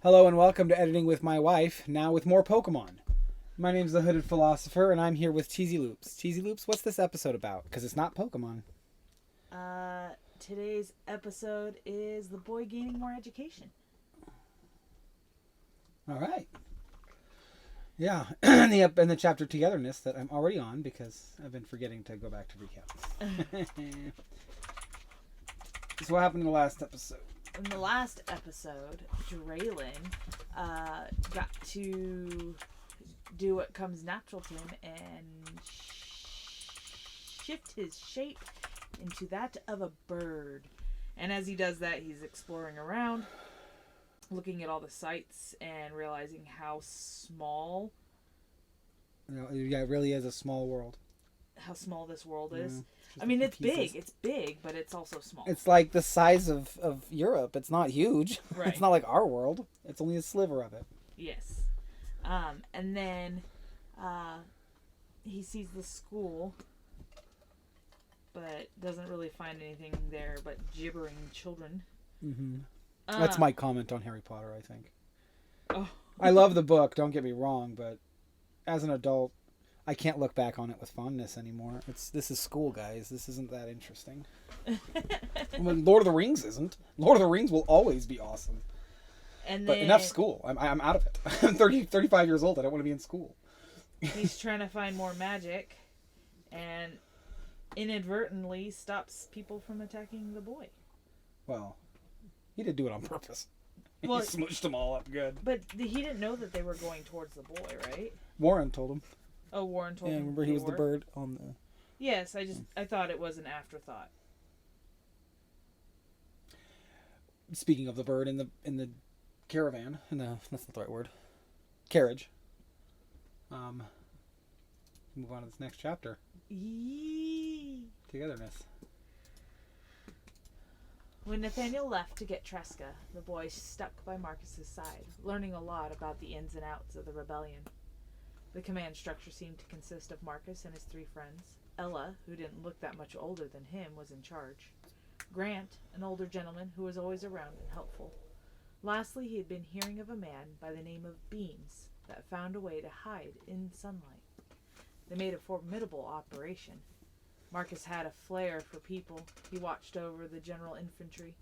Hello and welcome to Editing with My Wife, now with more Pokemon. My name's the Hooded Philosopher, and I'm here with Cheesy Loops. Cheesy Loops, what's this episode about? Because it's not Pokemon. Today's episode is the boy gaining more education. All right. Yeah, in the chapter Togetherness that I'm already on because I've been forgetting to go back to recap. So what happened in the last episode? In the last episode, Draylin got to do what comes natural to him and shift his shape into that of a bird. And as he does that, he's exploring around, looking at all the sights and realizing how small... Yeah, it really is a small world. How small this world is. I mean, it's big. It's big, but it's also small. It's like the size of Europe. It's not huge. Right. It's not like our world. It's only a sliver of it. Yes. And then he sees the school, but doesn't really find anything there but gibbering children. Mm-hmm. That's my comment on Harry Potter, I think. Oh. I love the book, don't get me wrong, but as an adult, I can't look back on it with fondness anymore. This is school, guys. This isn't that interesting. Lord of the Rings isn't. Lord of the Rings will always be awesome. But enough school. I'm out of it. I'm 35 years old. I don't want to be in school. He's trying to find more magic and inadvertently stops people from attacking the boy. Well, he did do it on purpose. Well, he smushed them all up good. But he didn't know that they were going towards the boy, right? Warren told him. Oh, Warren told him. Yeah, remember he was the bird on the... Yes, I thought it was an afterthought. Speaking of the bird in the caravan, that's not the right word. Carriage. Move on to this next chapter. Yee. Togetherness. When Nathaniel left to get Tresca, the boy stuck by Marcus's side, learning a lot about the ins and outs of the rebellion. The command structure seemed to consist of Marcus and his 3 friends. Ella, who didn't look that much older than him, was in charge. Grant, an older gentleman who was always around and helpful. Lastly, he had been hearing of a man by the name of Beams that found a way to hide in sunlight. They made a formidable operation. Marcus had a flair for people. He watched over the general infantry.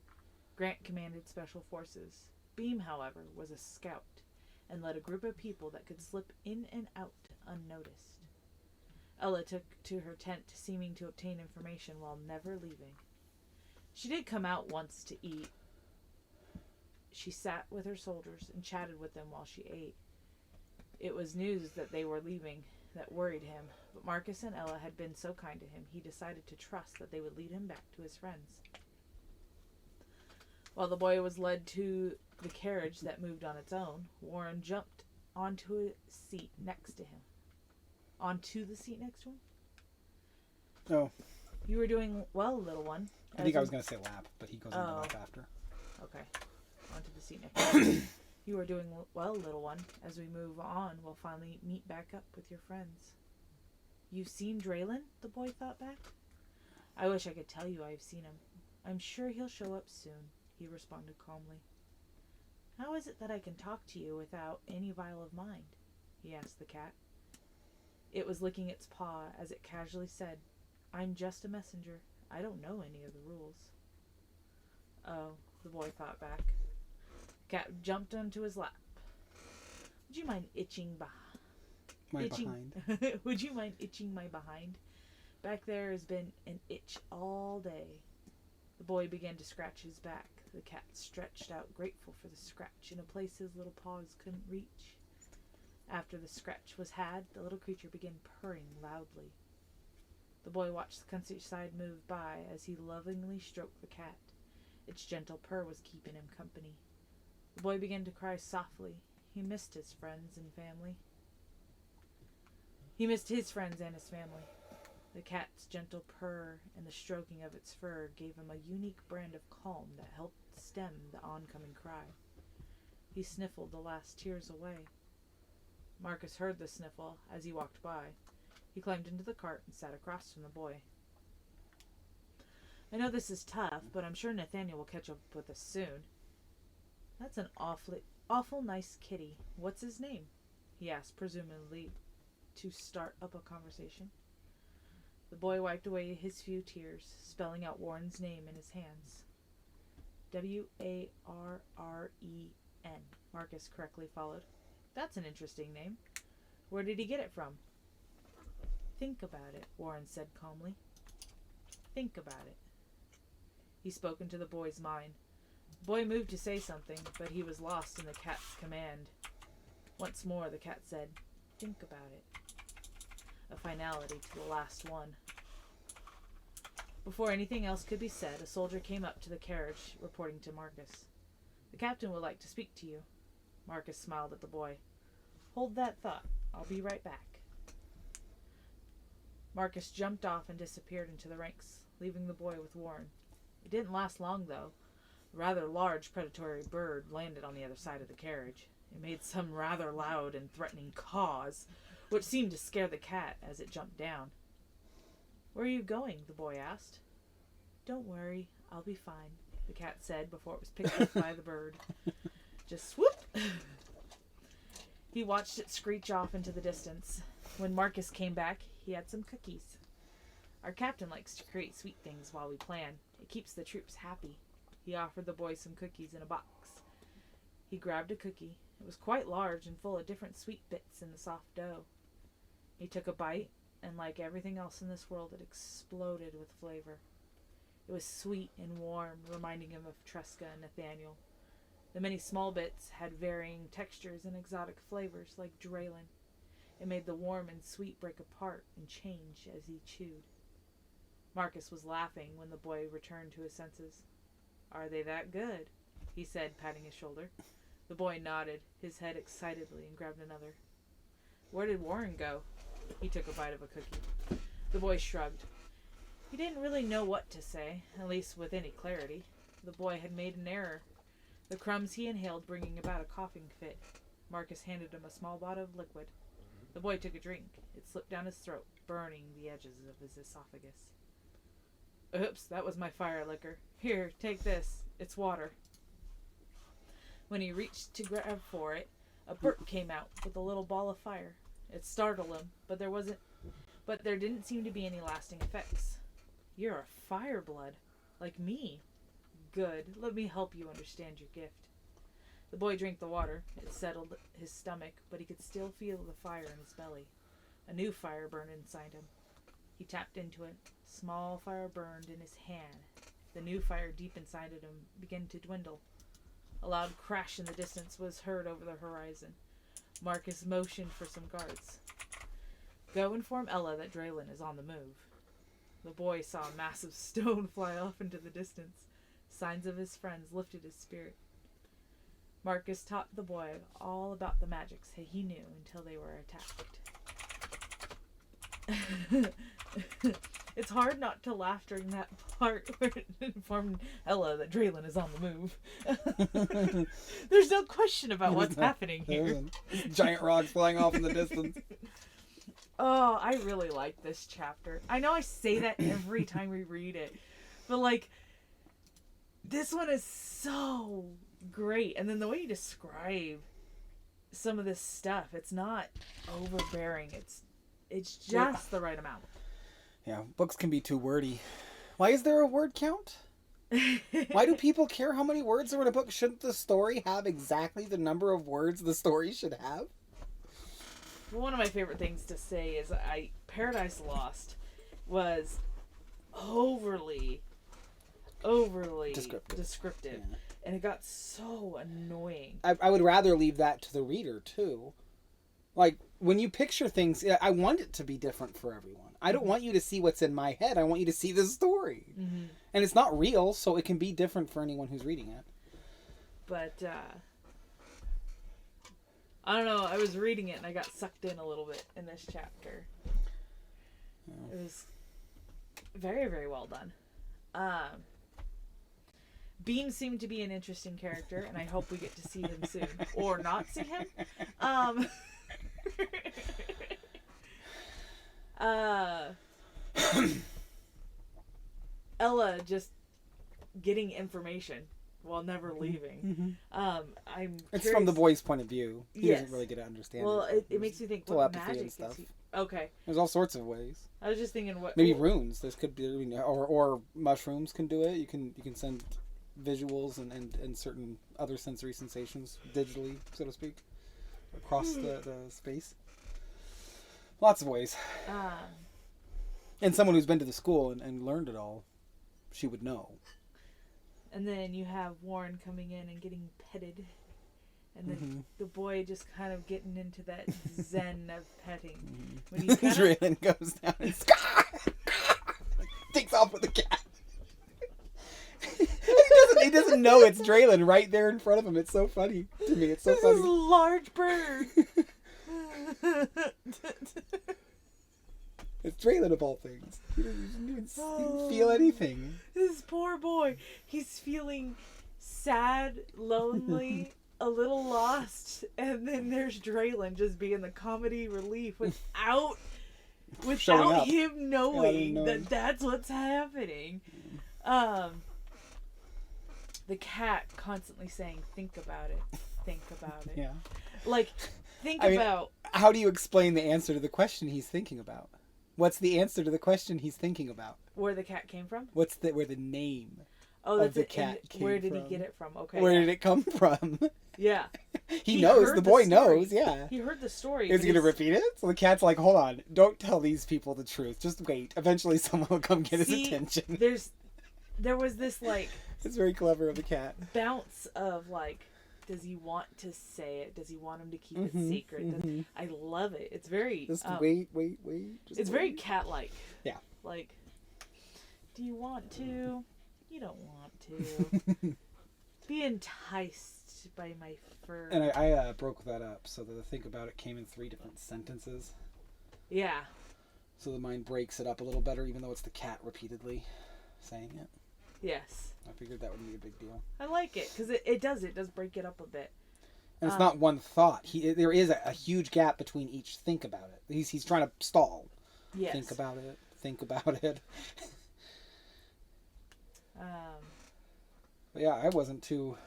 Grant commanded special forces. Beam, however, was a scout and led a group of people that could slip in and out unnoticed. Ella took to her tent, seeming to obtain information while never leaving. She did come out once to eat. She sat with her soldiers and chatted with them while she ate. It was news that they were leaving that worried him, but Marcus and Ella had been so kind to him, he decided to trust that they would lead him back to his friends. While the boy was led to the carriage that moved on its own, Warren jumped onto a seat next to him. Onto the seat next to him? Oh. You were doing well, little one. I think I was going to say lap, but he goes into lap after. Okay. Onto the seat next to him. You are doing well, little one. As we move on, we'll finally meet back up with your friends. You've seen Draylin? The boy thought back. I wish I could tell you I've seen him. I'm sure he'll show up soon, he responded calmly. How is it that I can talk to you without any vial of mind? He asked the cat. It was licking its paw as it casually said, I'm just a messenger. I don't know any of the rules. Oh, the boy thought back. The cat jumped onto his lap. Would you mind itching behind? Would you mind itching my behind? Back there has been an itch all day. The boy began to scratch his back. The cat stretched out, grateful for the scratch in a place his little paws couldn't reach. After the scratch was had, the little creature began purring loudly. The boy watched the countryside move by as he lovingly stroked the cat. Its gentle purr was keeping him company. The boy began to cry softly. He missed his friends and family. He missed his friends and his family. The cat's gentle purr and the stroking of its fur gave him a unique brand of calm that helped stem the oncoming cry. He sniffled the last tears away. Marcus heard the sniffle as he walked by. He climbed into the cart and sat across from the boy. I know this is tough, but I'm sure Nathaniel will catch up with us soon. That's an awful nice kitty. What's his name? He asked, presumably to start up a conversation. The boy wiped away his few tears, spelling out Warren's name in his hands. Warren, Marcus correctly followed. That's an interesting name. Where did he get it from? Think about it, Warren said calmly. Think about it. He spoke into the boy's mind. The boy moved to say something, but he was lost in the cat's command. Once more the cat said, think about it. A finality to the last one. Before anything else could be said, a soldier came up to the carriage, reporting to Marcus. The captain would like to speak to you. Marcus smiled at the boy. Hold that thought. I'll be right back. Marcus jumped off and disappeared into the ranks, leaving the boy with Warren. It didn't last long, though. A rather large predatory bird landed on the other side of the carriage. It made some rather loud and threatening caws, which seemed to scare the cat as it jumped down. Where are you going? The boy asked. Don't worry, I'll be fine, the cat said before it was picked up by the bird. Just swoop! He watched it screech off into the distance. When Marcus came back, he had some cookies. Our captain likes to create sweet things while we plan. It keeps the troops happy. He offered the boy some cookies in a box. He grabbed a cookie. It was quite large and full of different sweet bits in the soft dough. He took a bite, and like everything else in this world, it exploded with flavor. It was sweet and warm, reminding him of Tresca and Nathaniel. The many small bits had varying textures and exotic flavors, like Draylen. It made the warm and sweet break apart and change as he chewed. Marcus was laughing when the boy returned to his senses. Are they that good? He said, patting his shoulder. The boy nodded, his head excitedly, and grabbed another. Where did Warren go? He took a bite of a cookie. The boy shrugged. He didn't really know what to say, at least with any clarity. The boy had made an error. The crumbs he inhaled bringing about a coughing fit. Marcus handed him a small bottle of liquid. The boy took a drink. It slipped down his throat, burning the edges of his esophagus. Oops, that was my fire liquor. Here, take this. It's water. When he reached to grab for it, a bird came out with a little ball of fire. It startled him, but there didn't seem to be any lasting effects. You're a fireblood, like me. Good. Let me help you understand your gift. The boy drank the water. It settled his stomach, but he could still feel the fire in his belly. A new fire burned inside him. He tapped into it. Small fire burned in his hand. The new fire deep inside of him began to dwindle. A loud crash in the distance was heard over the horizon. Marcus motioned for some guards. Go inform Ella that Draylen is on the move. The boy saw a massive stone fly off into the distance. Signs of his friends lifted his spirit. Marcus taught the boy all about the magics he knew until they were attacked. It's hard not to laugh during that part where it informed Ella that Draylen is on the move. There's no question about what's happening here. Giant rocks flying off in the distance. Oh, I really like this chapter. I know I say that every time we read it, but like, this one is so great. And then the way you describe some of this stuff, it's not overbearing. It's just the right amount. Yeah, books can be too wordy. Why is there a word count? Why do people care how many words are in a book? Shouldn't the story have exactly the number of words the story should have? Well, one of my favorite things to say is Paradise Lost was overly descriptive. Yeah. And it got so annoying. I would rather leave that to the reader, too. Like, when you picture things, I want it to be different for everyone. I don't want you to see what's in my head. I want you to see the story. Mm-hmm. And it's not real, so it can be different for anyone who's reading it. But, I don't know. I was reading it and I got sucked in a little bit in this chapter. Yeah. It was very, very well done. Beam seemed to be an interesting character, and I hope we get to see him soon. Or not see him. Ella just getting information while never leaving. I'm It's curious. from the boy's point of view. He Yes. doesn't really get to understand Well, it. it makes me think, what Telepathy magic and is stuff. he? Okay. There's all sorts of ways. I was just thinking what... Maybe runes. This could be, or mushrooms can do it. You can send visuals and certain other sensory sensations digitally, so to speak, across the space. Lots of ways. And someone who's been to the school and learned it all, she would know. And then you have Warren coming in and getting petted. And then the boy just kind of getting into that zen of petting. When he kind Draylen goes down and takes off with the cat. He doesn't know it's Draylen right there in front of him. It's so funny to me. It's so funny. This is a large bird. It's Draylen of all things. He didn't even feel anything. This poor boy. He's feeling sad, lonely, a little lost, and then there's Draylen just being the comedy relief without him knowing that that's what's happening. The cat constantly saying, "Think about it, think about it." Yeah. Like, about. How do you explain the answer to the question he's thinking about? What's the answer to the question he's thinking about? Where the cat came from? Where the name of the cat came from? Where did he get it from? Okay. Where did it come from? Yeah. He knows. The boy knows. Yeah. He heard the story. Is he going to repeat it? So the cat's like, hold on. Don't tell these people the truth. Just wait. Eventually someone will come get his attention. There was this, like... It's very clever of the cat. Bounce of, like, does he want to say it? Does he want him to keep it secret? I love it. It's very... Just wait. Just it's very cat-like. Yeah. Like, do you want to? You don't want to. Be enticed by my fur. And I broke that up so that the think about it came in 3 different sentences. Yeah. So the mind breaks it up a little better, even though it's the cat repeatedly saying it. Yes. I figured that wouldn't be a big deal. I like it, because it does break it up a bit. And it's not one thought. There is a huge gap between each think about it. He's trying to stall. Yes. Think about it. Think about it. But yeah, I wasn't too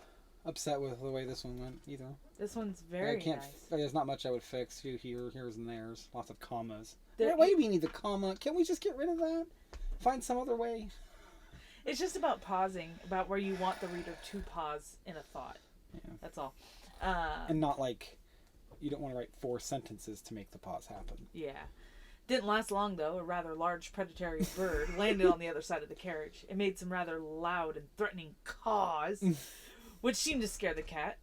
upset with the way this one went either. This one's very nice. There's not much I would fix. Here's and there's. Lots of commas. Why do we need the comma? Can't we just get rid of that? Find some other way? It's just about pausing, about where you want the reader to pause in a thought. Yeah. That's all. And not like, you don't want to write 4 sentences to make the pause happen. Yeah. Didn't last long, though. A rather large predatory bird landed on the other side of the carriage. It made some rather loud and threatening caws, which seemed to scare the cat.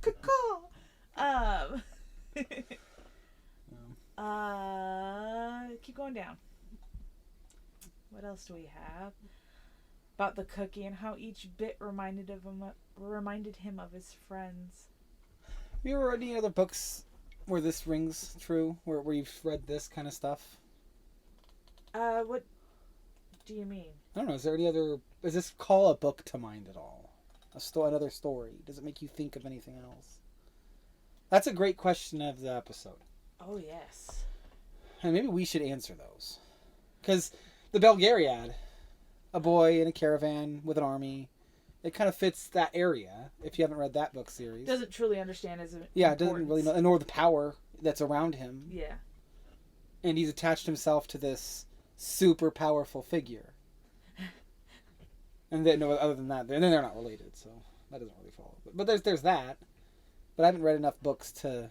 Caw. Keep going down. What else do we have? About the cookie and how each bit reminded him of his friends. Have you ever read any other books where this rings true? Where you've read this kind of stuff? What do you mean? I don't know. Is there any other... Does this call a book to mind at all? Another story? Does it make you think of anything else? That's a great question of the episode. Oh, yes. And maybe we should answer those. Because the Belgariad, a boy in a caravan with an army, it kind of fits that area, if you haven't read that book series. Doesn't truly understand his importance. Yeah, doesn't really know, nor the power that's around him. Yeah. And he's attached himself to this super powerful figure. And then, no, other than that, and then they're not related, so that doesn't really follow. But there's that. But I haven't read enough books to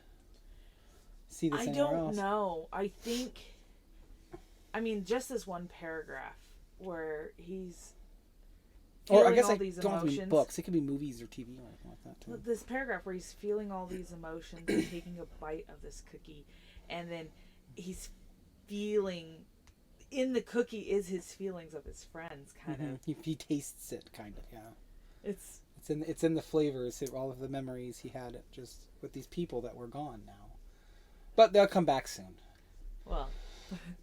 see this anywhere else. I don't know. I think, just this one paragraph where he's feeling or I guess all I these don't have to be emotions. books. It could be movies or TV or anything like that too. This paragraph where he's feeling all these emotions and taking a bite of this cookie, and then he's feeling in the cookie is his feelings of his friends, kind of. He tastes it, kind of. Yeah. It's in the flavors, all of the memories he had just with these people that were gone now. But they'll come back soon. Well,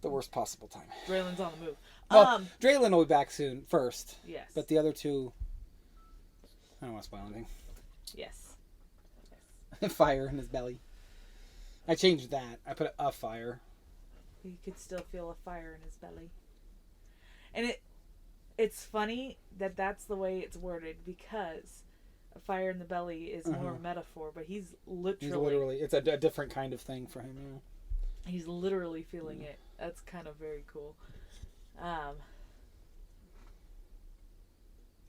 the worst possible time. Draylen's on the move. Well, Draylen will be back soon first. Yes. But the other two, I don't want to spoil anything. Yes. Fire in his belly. I changed that. I put a fire. He could still feel a fire in his belly. And it's funny that that's the way it's worded because a fire in the belly is more a metaphor, but he's literally it's a different kind of thing for him. Yeah. He's literally feeling it. That's kind of very cool.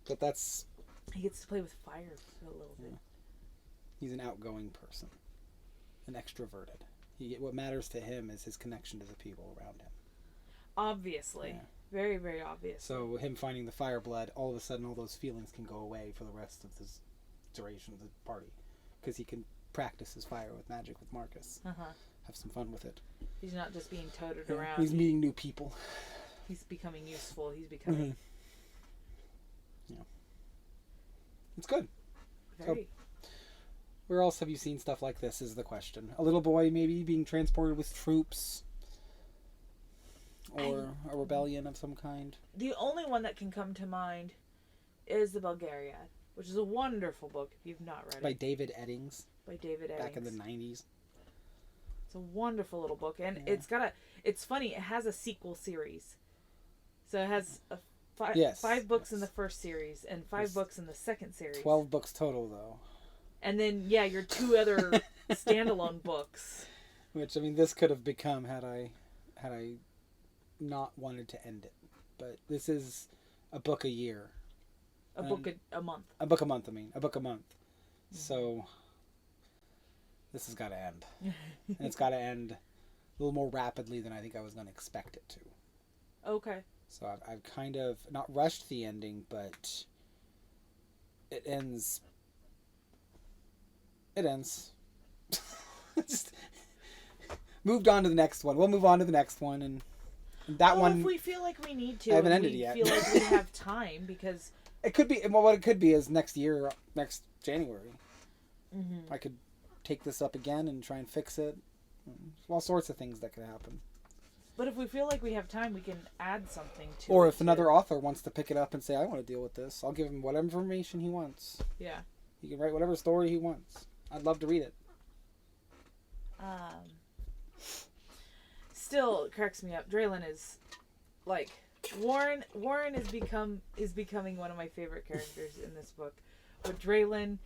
But that's... He gets to play with fire for a little bit. He's an outgoing person. An extroverted. What matters to him is his connection to the people around him. Obviously. Yeah. Very, very obvious. So him finding the fire blood, all of a sudden all those feelings can go away for the rest of this duration of the party. Because he can practice his fire with magic with Marcus. Have some fun with it. He's not just being toted around. He's meeting new people. He's becoming useful. He's becoming... Yeah. It's good. Very. So, where else have you seen stuff like this is the question. A little boy maybe being transported with troops. Or a rebellion of some kind. The only one that can come to mind is the Bulgariad, which is a wonderful book if you've not read it. By David Eddings. Back in the 90s. It's a wonderful little book. And it's funny, it has a sequel series. So it has five books in the first series and 5 books in the second series. 12 books total, though. And then, your 2 other standalone books. Which, I mean, this could have become had I not wanted to end it. But this is a book a year. A book a month. A book a month, I mean. A book a month. Mm-hmm. So, this has got to end. And it's got to end a little more rapidly than I think I was going to expect it to. Okay. So I've kind of not rushed the ending, but it ends. Just moved on to the next one. We'll move on to the next one, and that one. If we feel like we need to, I haven't ended yet. Feel like we have time because it could be. Well, what it could be is next year, next January. Mm-hmm. I could take this up again and try and fix it. All sorts of things that could happen. But if we feel like we have time, we can add something to it. Or if another author wants to pick it up and say, I want to deal with this, I'll give him whatever information he wants. Yeah. He can write whatever story he wants. I'd love to read it. Still, it cracks me up. Draylon is, like, Warren is becoming one of my favorite characters in this book. But Draylon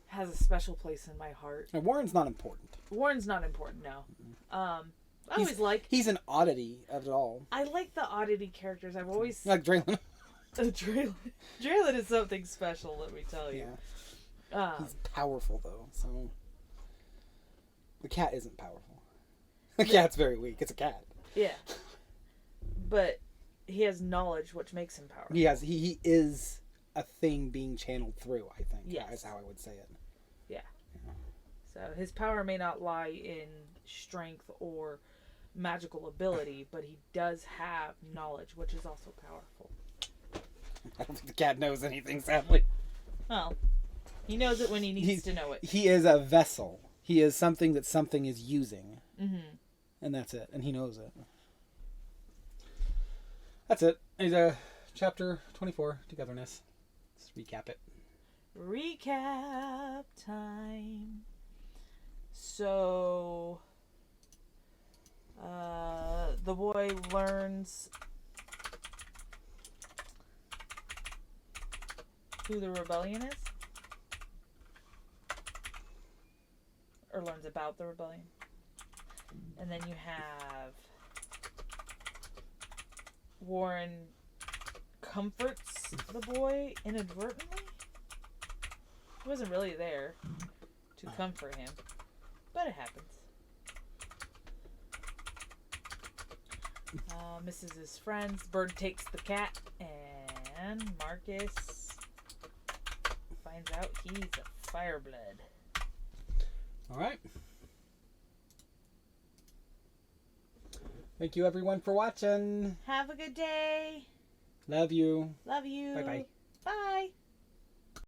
has a special place in my heart. And Warren's not important. Warren's not important, no. He's an oddity of it all. I like the oddity characters. I've always like Draylon. Draylon is something special. Let me tell you. Yeah. He's powerful though. So the cat isn't powerful. The cat's very weak. It's a cat. Yeah. But he has knowledge, which makes him powerful. He is a thing being channeled through. I think. Yes. Is how I would say it. Yeah. So his power may not lie in strength or magical ability, but he does have knowledge, which is also powerful. I don't think the cat knows anything, sadly. Well, he knows it when he needs to know it. He is a vessel. He is something that something is using. Mm-hmm. And that's it. And he knows it. That's it. He's chapter 24, Togetherness. Let's recap it. Recap time. So, the boy learns who the rebellion is? Or learns about the rebellion. And then you have Warren comforts the boy inadvertently. He wasn't really there to comfort him, but it happens. Misses his friends. Bird takes the cat, and Marcus finds out he's a fireblood. All right. Thank you, everyone, for watching. Have a good day. Love you. Love you. Bye-bye. Bye.